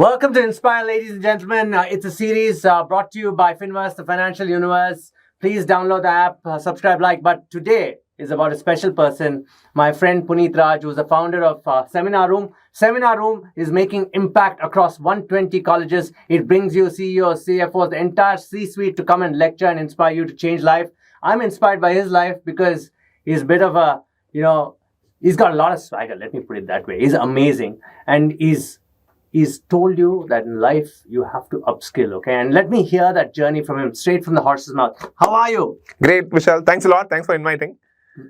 Welcome to Inspire, ladies and gentlemen. It's a series brought to you by Finverse, the financial universe. Please download the app, subscribe, like. But today is about a special person, my friend Punith Raj, who's the founder of Seminarroom. Seminarroom is making impact across 120 colleges. It brings you CEOs, CFOs, the entire C-suite to come and lecture and inspire you to change life. I'm inspired by his life because he's a bit of a, he's got a lot of swagger. Let me put it that way. He's amazing. And he's told you that in life you have to upskill, okay? And let me hear that journey from him, straight from the horse's mouth. How are you? Great, Vishal. Thanks a lot. Thanks for inviting.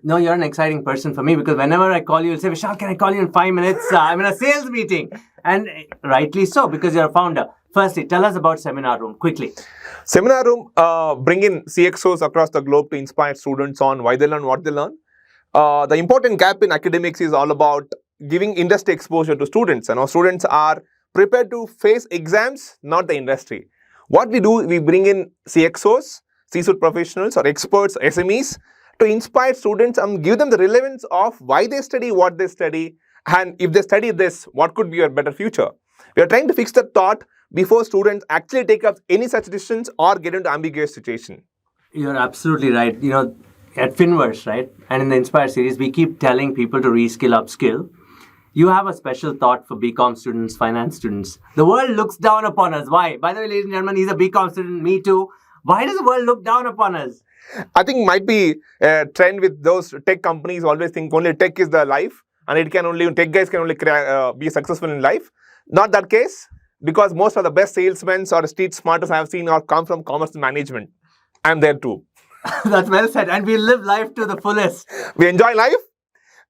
No, you're an exciting person for me because whenever I call you, you'll say, Vishal, can I call you in 5 minutes? I'm in a sales meeting. And rightly so, because you're a founder. Firstly, tell us about Seminarroom, quickly. Seminarroom bring in CXOs across the globe to inspire students on why they learn, what they learn. The important gap in academics is all about giving industry exposure to students. And our students are prepared to face exams, not the industry. What we do, we bring in CXOs, C-suite professionals or experts, SMEs, to inspire students and give them the relevance of why they study, what they study, and if they study this, what could be a better future. We are trying to fix the thought before students actually take up any such decisions or get into ambiguous situation. You're absolutely right. At Finverse, right, and in the Inspire series, we keep telling people to reskill, upskill. You have a special thought for BCom students, finance students. The world looks down upon us. Why? By the way, ladies and gentlemen, he's a BCom student, me too. Why does the world look down upon us? I think might be a trend with those tech companies always think only tech is the life and tech guys can only be successful in life. Not that case, because most of the best salesmen or street smartest I have seen or come from commerce management. I'm there too. That's well said. And we live life to the fullest. We enjoy life.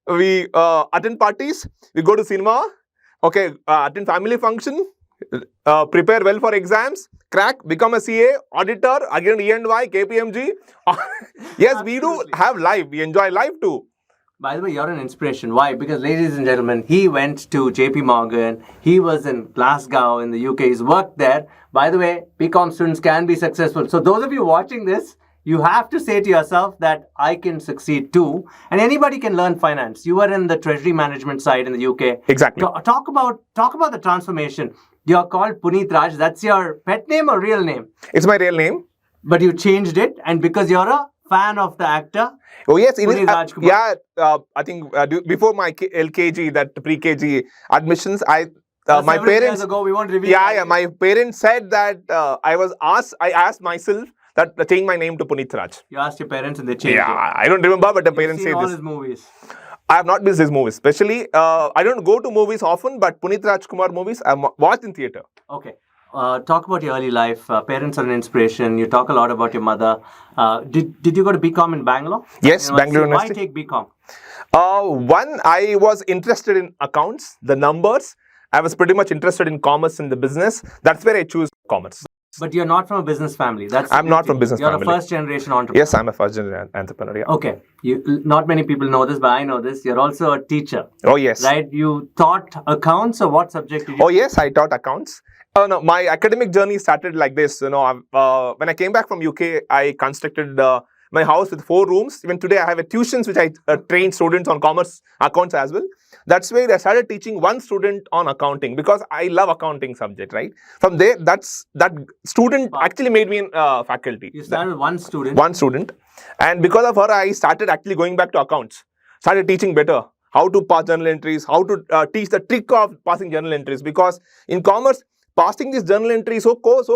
We attend parties, we go to cinema, attend family function, prepare well for exams, crack, become a CA, auditor, again E&Y, KPMG. Yes, we do have life. We enjoy life too. By the way, you're an inspiration. Why? Because, ladies and gentlemen, he went to JP Morgan. He was in Glasgow in the UK. He's worked there. By the way, BCom students can be successful. So those of you watching this, you have to say to yourself that I can succeed too. And anybody can learn finance. You were in the treasury management side in the UK. Exactly. Talk about the transformation. You're called Punith Raj. That's your pet name or real name? It's my real name. But you changed it. And because you're a fan of the actor. Oh, yes. Punith Raj yeah. I think before my LKG, that pre-KG admissions, my parents... years ago, we won't reveal. Yeah. My parents said that I asked myself, that change my name to Punith Raj. You asked your parents and they changed it. I don't remember, but the parents say all this. His movies. I have not missed his movies. Especially, I don't go to movies often, but Punith Rajkumar movies I watched in theatre. Okay. Talk about your early life. Parents are an inspiration. You talk a lot about your mother. Did you go to BCom in Bangalore? Yes, Bangalore University. Why take BCom? One, I was interested in accounts, the numbers. I was pretty much interested in commerce and the business. That's where I choose commerce. But you're not from a business family. I'm not from business family. You're a first-generation entrepreneur. Yes, I'm a first-generation entrepreneur. Yeah. Okay. Not many people know this, but I know this. You're also a teacher. Oh, yes. Right? You taught accounts, or what subject did you? Oh, yes, I taught accounts. No, my academic journey started like this. When I came back from UK, I constructed my house with 4 rooms. Even today, I have tuitions which I train students on commerce accounts as well. That's where I started teaching one student on accounting because I love accounting subject, right? From there, that student actually made me in faculty. You started with one student? One student. And because of her, I started actually going back to accounts. Started teaching better. How to pass journal entries, how to teach the trick of passing journal entries. Because in commerce, passing this journal entry is so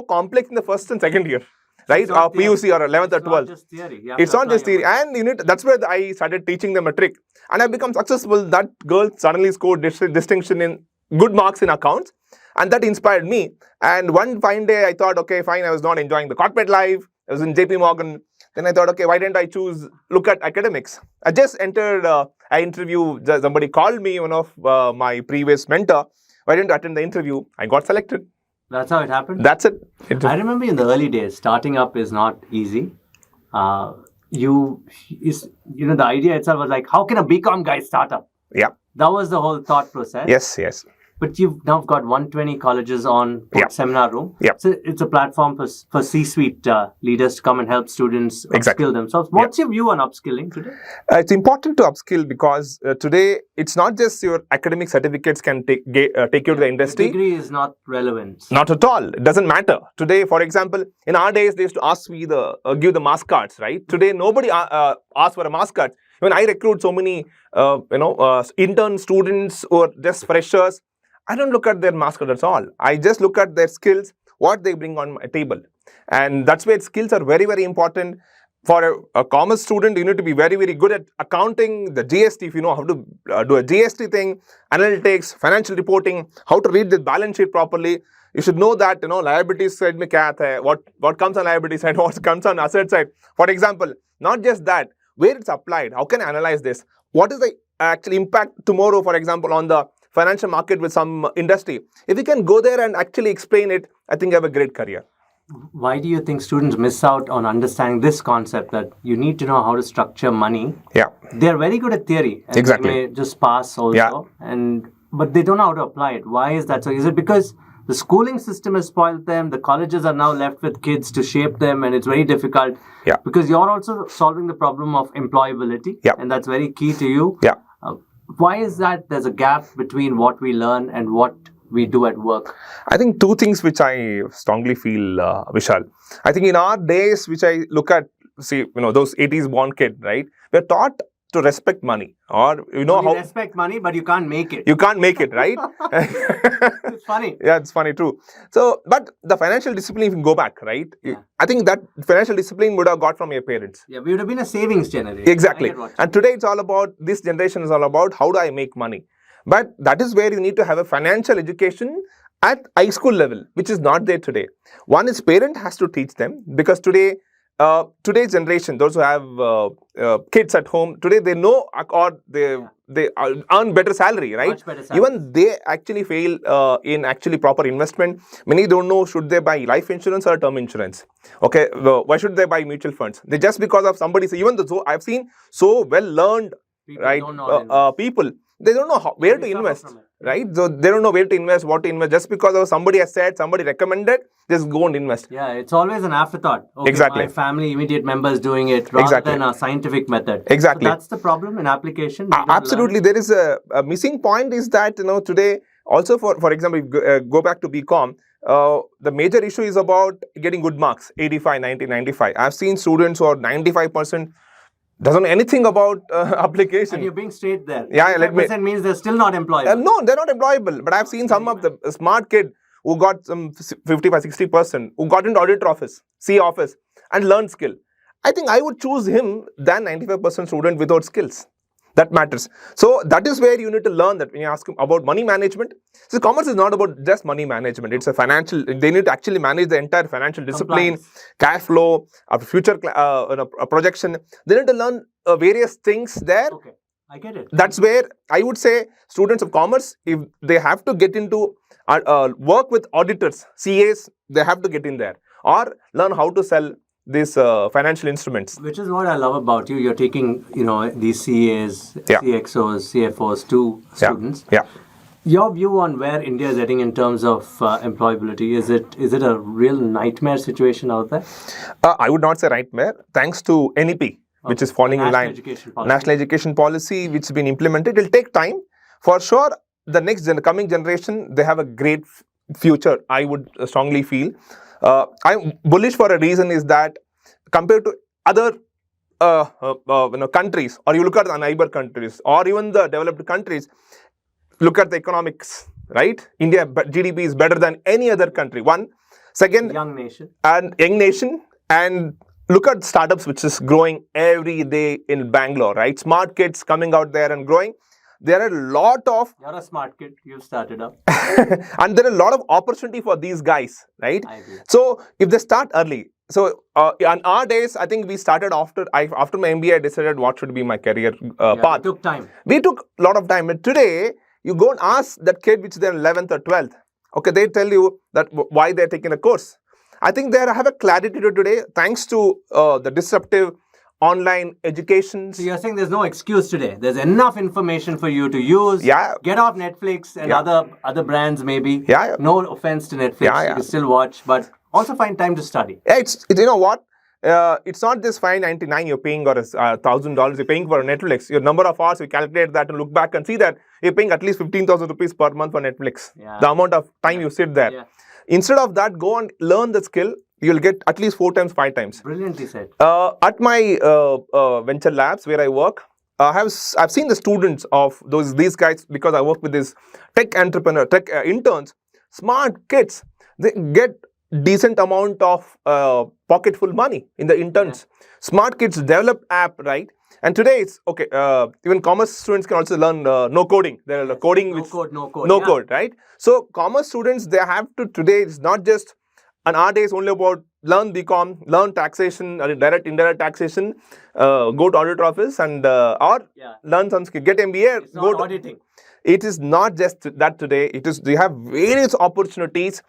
complex in the first and second year. Right? PUC or 11th or 12th. It's not just theory. It's not just theory. And that's where I started teaching them a trick. And I've become successful. That girl suddenly scored distinction in good marks in accounts. And that inspired me. And one fine day I thought, okay, fine, I was not enjoying the corporate life. I was in JP Morgan. Then I thought, okay, why didn't I look at academics? I just entered, I interviewed, somebody called me, one of my previous mentor. Why didn't I attend the interview? I got selected. That's how it happened? That's it. I remember in the early days, starting up is not easy. The idea itself was like, how can a BCom guy start up? Yeah. That was the whole thought process. Yes. But you've now got 120 colleges on Yeah. Seminarroom. Yeah. So it's a platform for C-suite leaders to come and help students Exactly. upskill themselves. What's your view on upskilling today? It's important to upskill because today it's not just your academic certificates can take you to the industry. The degree is not relevant. Not at all. It doesn't matter. Today, for example, in our days, they used to ask me give the mask cards, right? Today, nobody asks for a mask card. When I recruit so many, intern students or just freshers, I don't look at their mask card at all. I just look at their skills, what they bring on my table. And that's where skills are very, very important. For a commerce student, you need to be very, very good at accounting, the GST, if you know how to do a GST thing, analytics, financial reporting, how to read the balance sheet properly. You should know that, liabilities side mein kya aata hai, what comes on liability side, what comes on asset side. For example, not just that, where it's applied, how can I analyze this? What is the actual impact tomorrow, for example, on the financial market with some industry? If you can go there and actually explain it, I think you have a great career. Why do you think students miss out on understanding this concept that you need to know how to structure money? Yeah. They're very good at theory. And Exactly. They may just pass also. Yeah. But they don't know how to apply it. Why is that so? Is it because the schooling system has spoiled them? The colleges are now left with kids to shape them, and it's very difficult. Yeah. Because you're also solving the problem of employability. Yeah. And that's very key to you. Yeah. Why is that there's a gap between what we learn and what we do at work? I think two things which I strongly feel, Vishal. I think in our days, which I look at, those 80s born kid, right? We're taught to respect money, or how respect money, but you can't make it. You can't make it, right? It's funny. Yeah, it's funny too. So, but the financial discipline, if you go back, right? Yeah. I think that financial discipline would have got from your parents. Yeah, we would have been a savings generation. Exactly. And today it's all about, this generation is all about how do I make money? But that is where you need to have a financial education at high school level, which is not there today. One is parent has to teach them, because today's generation, those who have kids at home, today they know, or they earn better salary, right? Much better salary. Even they actually fail in actually proper investment. Many don't know, should they buy life insurance or term insurance? Okay, why should they buy mutual funds? They just because of somebody, even though I've seen so well learned, right, people, they don't know where to invest, right? So they don't know where to invest, what to invest. Just because of somebody has said, somebody recommended, just go and invest. Yeah, it's always an afterthought. Okay, exactly. My family, immediate members doing it rather than a scientific method. Exactly. So that's the problem in application. Absolutely. There is a missing point is that, today, also for example, go back to BCom, the major issue is about getting good marks, 85, 90, 95. I've seen students who are 95%, doesn't know anything about application. And you're being straight there. Yeah, let me. Means they're still not employable. No, they're not employable. But I've seen some of the smart kid who got some 55, 60%, who got into auditor office, CA office, and learned skill. I think I would choose him than 95% student without skills. That matters. So that is where you need to learn that when you ask him about money management. So commerce is not about just money management. It's a financial, they need to actually manage the entire financial discipline, cash flow, future projection. They need to learn various things there. Okay, I get it. That's where I would say students of commerce, if they have to get into work with auditors, CAs, they have to get in there, or learn how to sell these financial instruments. Which is what I love about you. You're taking, these CAs, CXOs, CFOs to students. Yeah. Your view on where India is heading in terms of employability, is it a real nightmare situation out there? I would not say nightmare. Thanks to NEP, which is falling in line. National Education Policy, which has been implemented. It will take time. For sure, the coming generation, they have a great future, I would strongly feel. I'm bullish for a reason is that compared to other countries, or you look at the neighbor countries, or even the developed countries, look at the economics, right? India GDP is better than any other country. One. Second, young nation. And look at startups, which is growing every day in Bangalore, right? Smart kids coming out there and growing. There are a lot of... You're a smart kid. You've started up. And there are a lot of opportunity for these guys, right? I agree. So, if they start early. So, in our days, I think we started after my MBA, I decided what should be my career path. It took time. We took a lot of time. But today, you go and ask that kid which is in 11th or 12th. Okay, they tell you that why they're taking a course. I think they have a clarity today, thanks to the disruptive online educations. So you're saying there's no excuse today. There's enough information for you to use. Yeah. Get off Netflix and other brands maybe. Yeah. No offense to Netflix. Yeah. You can still watch, but also find time to study. Yeah, you know what? It's not just $5.99 you're paying or $1,000 you're paying for Netflix. Your number of hours, you calculate that and look back and see that you're paying at least 15,000 rupees per month for Netflix. Yeah. The amount of time you sit there. Yeah. Instead of that, go and learn the skill. You'll get at least 4 times, 5 times. Brilliantly said. At my venture labs where I work, I've seen the students of these guys, because I work with these tech interns, smart kids. They get decent amount of pocketful money in the interns. Yeah. Smart kids develop app, right? And today it's okay. Even commerce students can also learn no coding. There are coding no with code, code, right? So commerce students, they have to today. It's not just an our days only about learn BCom, learn taxation, direct indirect taxation, go to audit office and learn some skill, get MBA. It's not auditing. It is not just that today. It is, you have various opportunities.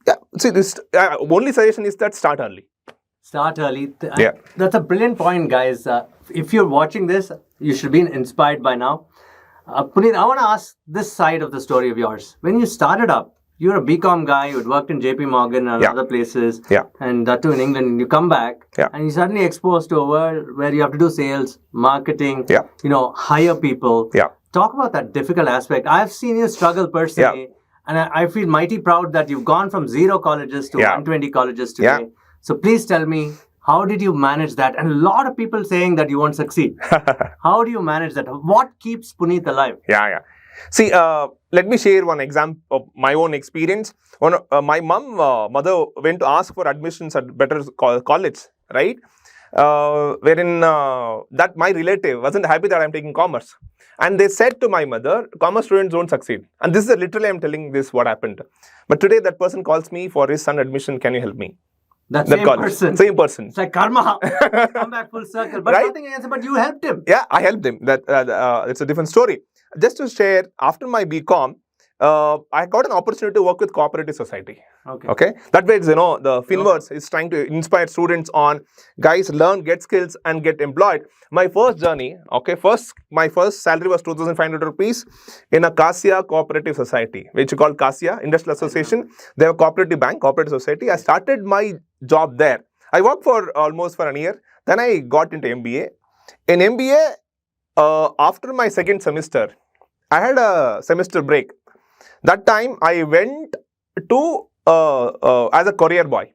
Yeah, see, this only suggestion is that start early. Start early. Yeah. That's a brilliant point, guys. If you're watching this, you should be inspired by now. Puneet, I want to ask this side of the story of yours. When you started up, you were a BCom guy, you had worked in JP Morgan and other places, and that too in England, and you come back, and you're suddenly exposed to a world where you have to do sales, marketing, hire people. Talk about that difficult aspect. I've seen you struggle personally. And I feel mighty proud that you've gone from 0 colleges to 120 colleges today. Yeah. So please tell me, how did you manage that? And a lot of people saying that you won't succeed. How do you manage that? What keeps Puneet alive? Yeah. See, let me share one example of my own experience. My mother went to ask for admissions at better college, right? Wherein that my relative wasn't happy that I'm taking commerce. And they said to my mother, commerce students don't succeed. And this is literally, I'm telling this what happened. But today that person calls me for his son admission. Can you help me? That same person. Same person. It's like karma. Come back full circle. But nothing against him, but you helped him. Yeah, I helped him. It's a different story. Just to share, after my BCom, I got an opportunity to work with cooperative society. Okay. That way, the Finverse is trying to inspire students on, guys, learn, get skills and get employed. My first journey, my first salary was 2,500 rupees in a CASIA cooperative society, which is called CASIA, Industrial Association. They have a cooperative bank, cooperative society. I started my job there. I worked for almost for a year. Then I got into MBA. In MBA, after my second semester, I had a semester break. That time, I went to as a courier boy.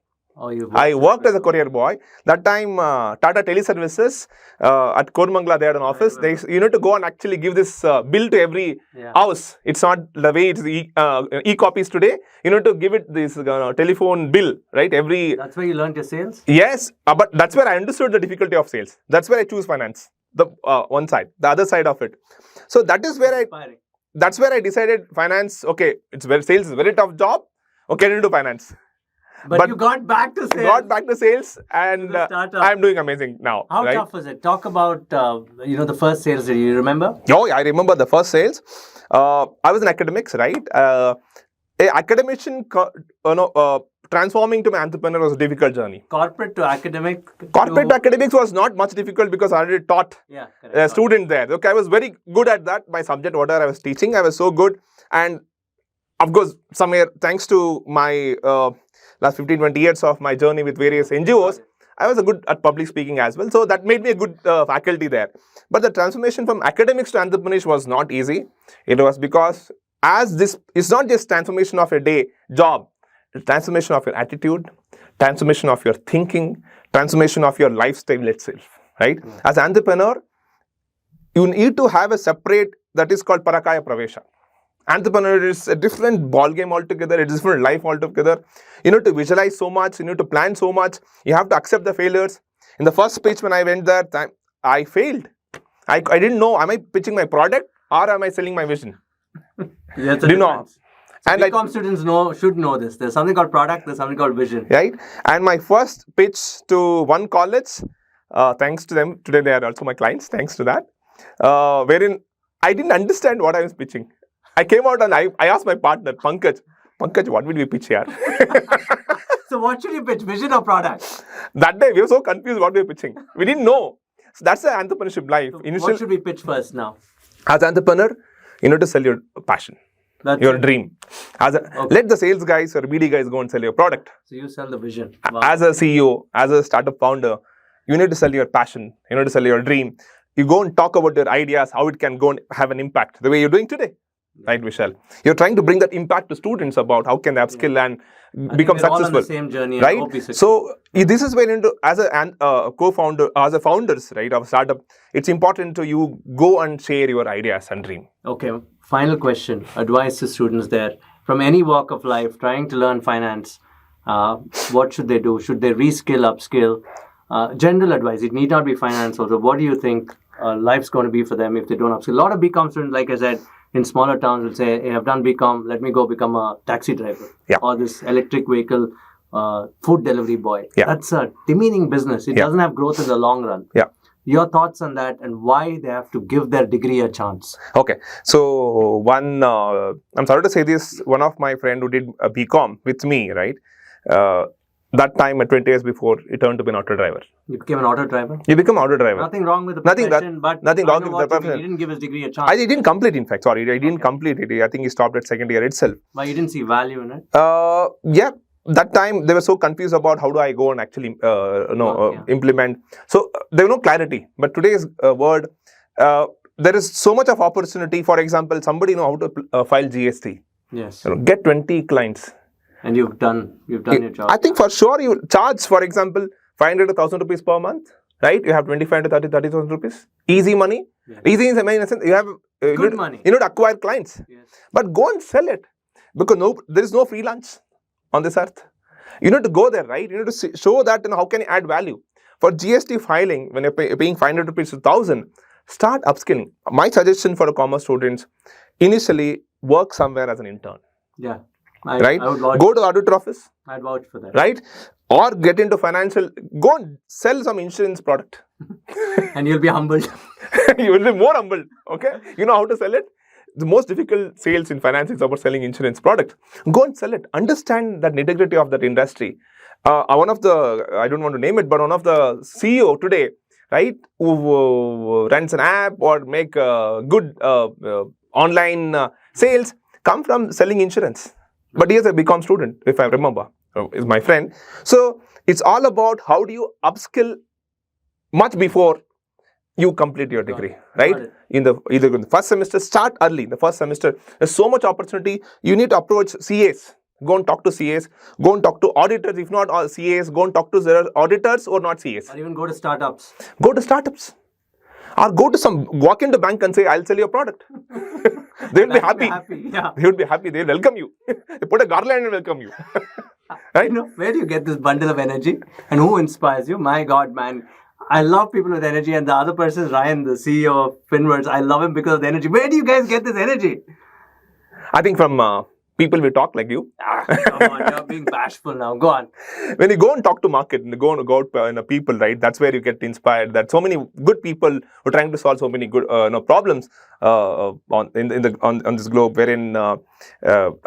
I worked as a courier boy. That time, Tata Teleservices at Kormangla, they had an office. You need to go and actually give this bill to every house. It's not the way it's e-copies today. You need to give it this telephone bill, right? That's where you learned your sales? Yes, but that's where I understood the difficulty of sales. That's where I choose finance. The one side, the other side of it. So that is where that's where I decided finance. Okay, sales is a very tough job. Okay, get into finance. But you got back to sales. Got back to sales, and I'm doing amazing now. How tough was it? Talk about the first sales. Do you remember? Oh, I remember the first sales. I was in academics, right? Academician, transforming to an entrepreneur was a difficult journey. Corporate to academic? Corporate to academics was not much difficult because I already taught a student there. Okay, I was very good at that. My subject, whatever I was teaching, I was so good. And of course, somewhere, thanks to my last 15-20 years of my journey with various NGOs, I was good at public speaking as well. So that made me a good faculty there. But the transformation from academics to entrepreneurship was not easy. It was because it's not just transformation of a day job. It's transformation of your attitude, transformation of your thinking, transformation of your lifestyle itself, right? As an entrepreneur, you need to have a separate, that is called Parakaya Pravesha. Entrepreneur is a different ball game altogether, a different life altogether. You need to visualize so much, you need to plan so much, you have to accept the failures. In the first pitch when I went there, I failed. I didn't know, am I pitching my product or am I selling my vision? That's a difference. So and BCom students should know this. There's something called product, there's something called vision. Right. And my first pitch to one college, thanks to them, today they are also my clients, thanks to that, wherein I didn't understand what I was pitching. I came out and I asked my partner, Pankaj, what will we pitch here? So what should you pitch? Vision or product? That day we were so confused what we were pitching. We didn't know. So that's the entrepreneurship life. What should we pitch first now? As an entrepreneur, you need to sell your passion, your dream. Let the sales guys or BD guys go and sell your product. So you sell the vision. Wow. As a CEO, as a startup founder, you need to sell your passion. You need to sell your dream. You go and talk about your ideas, how it can go and have an impact, the way you're doing today. Right, Vishal? You're trying to bring that impact to students about how can they upskill and become successful. All on the same journey, right? So this is where as a co-founder, as a founders, right, of a startup, it's important to you go and share your ideas and dream. Okay. Final question. Advice to students there from any walk of life trying to learn finance. What should they do? Should they reskill, upskill? General advice. It need not be finance. Also, what do you think life's going to be for them if they don't upskill? A lot of BCom students, like I said, in smaller towns will say, hey, I've done BCom, let me go become a taxi driver. Yeah. Or this electric vehicle food delivery boy. Yeah. That's a demeaning business. It doesn't have growth in the long run. Yeah. Your thoughts on that and why they have to give their degree a chance? Okay. So I'm sorry to say this, one of my friend who did a BCom with me, right? That time, 20 years before, he turned to be an auto driver. You became an auto driver? You became an auto driver. Nothing wrong with the profession, but nothing wrong with the profession. He didn't give his degree a chance. I didn't complete, in fact. Sorry, I didn't complete it. I think he stopped at second year itself. Why you didn't see value in it? Yeah. That time, they were so confused about how do I go and actually implement. So, there was no clarity. But today's world, there is so much of opportunity. For example, somebody know how to file GST. Yes. Get 20 clients. And you've done your job. I think for sure you charge, for example, 500 to 1,000 rupees per month, right? You have 25 to 30,000 rupees. Easy money. Yes. Easy in the sense you have good money. You need to acquire clients. Yes. But go and sell it. Because there is no free lunch on this earth. You need to go there, right? You need to show that how can you add value. For GST filing, when you're paying 500 rupees to 1,000, start upskilling. My suggestion for the commerce students, initially work somewhere as an intern. Yeah. Right? I would vouch. Go to the auditor office. I'd vouch for that. Right? Or get into financial, go and sell some insurance product. And you'll be humbled. You will be more humbled. Okay? You know how to sell it? The most difficult sales in finance is about selling insurance product. Go and sell it. Understand that nitty-gritty of that industry. One of the, I don't want to name it, but one of the CEO today, right, who runs an app or make good online sales, come from selling insurance. But he is a BCom student, if I remember, is my friend. So, it's all about how do you upskill much before you complete your degree, right? Either in the first semester, start early. In the first semester, there's so much opportunity. You need to approach CAs. Go and talk to CAs. Go and talk to auditors. If not all CAs, go and talk to auditors or not CAs. Or even go to startups. Go to startups. Or walk into bank and say, I'll sell your product. They will be happy. Yeah. They would be happy. They welcome you. They put a garland and welcome you. Right? Where do you get this bundle of energy? And who inspires you? My God, man. I love people with energy. And the other person is Ryan, the CEO of Finwords. I love him because of the energy. Where do you guys get this energy? I think from people we talk like you. Come on, you're being bashful now. Go on. When you go and talk to market and go out people, right? That's where you get inspired. That so many good people who are trying to solve so many good problems on this globe. Wherein I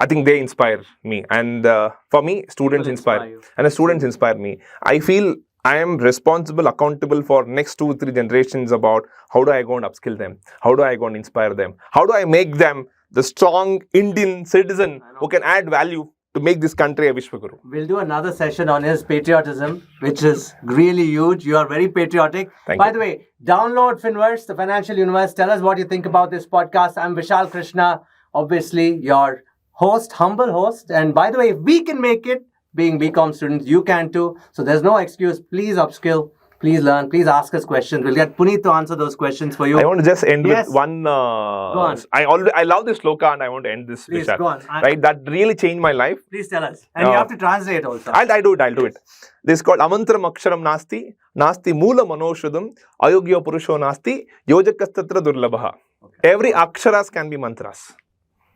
think they inspire me, and for me, students inspire and the students inspire me. I feel I am responsible, accountable for next 2-3 generations about how do I go and upskill them, how do I go and inspire them, how do I make them the strong Indian citizen who can add value to make this country a Vishwaguru. We'll do another session on his patriotism, which is really huge. You are very patriotic. By the way, download Finverse, the financial universe. Tell us what you think about this podcast. I'm Vishal Krishna, obviously your host, humble host. And by the way, if we can make it, being BCom students, you can too. So there's no excuse. Please upskill. Please learn. Please ask us questions. We'll get Puneet to answer those questions for you. I want to just end with one. Go on. I love this sloka and I want to end this. Please, Vishal, go on. Right? That really changed my life. Please tell us. And you have to translate also. I'll do it. This is called Amantram Aksharam Nasti, Nasti Moola Manoshudam, Ayogya Purusho Nasti, Yojakastatra Durlabaha. Every aksharas can be mantras.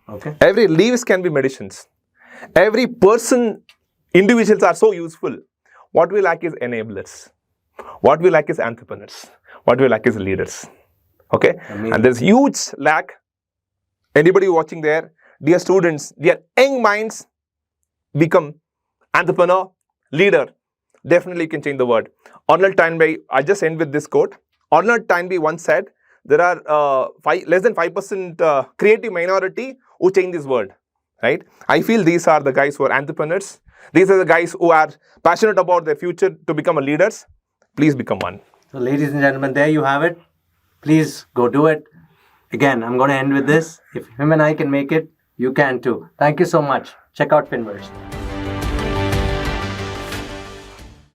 Okay. Every leaves can be medicines. Every person, individuals are so useful. What we lack is enablers. What we lack is entrepreneurs. What we lack is leaders. Okay? Amazing. And there's huge lack. Anybody watching there, dear students, dear young minds, become entrepreneur leader, definitely you can change the world. Arnold Toynbee, I just end with this quote. Arnold Toynbee once said, there are less than 5% creative minority who change this world, right? I feel these are the guys who are entrepreneurs. These are the guys who are passionate about their future to become a leaders. Please become one. So, ladies and gentlemen, there you have it. Please go do it. Again, I'm going to end with this. If him and I can make it, you can too. Thank you so much. Check out Finverse.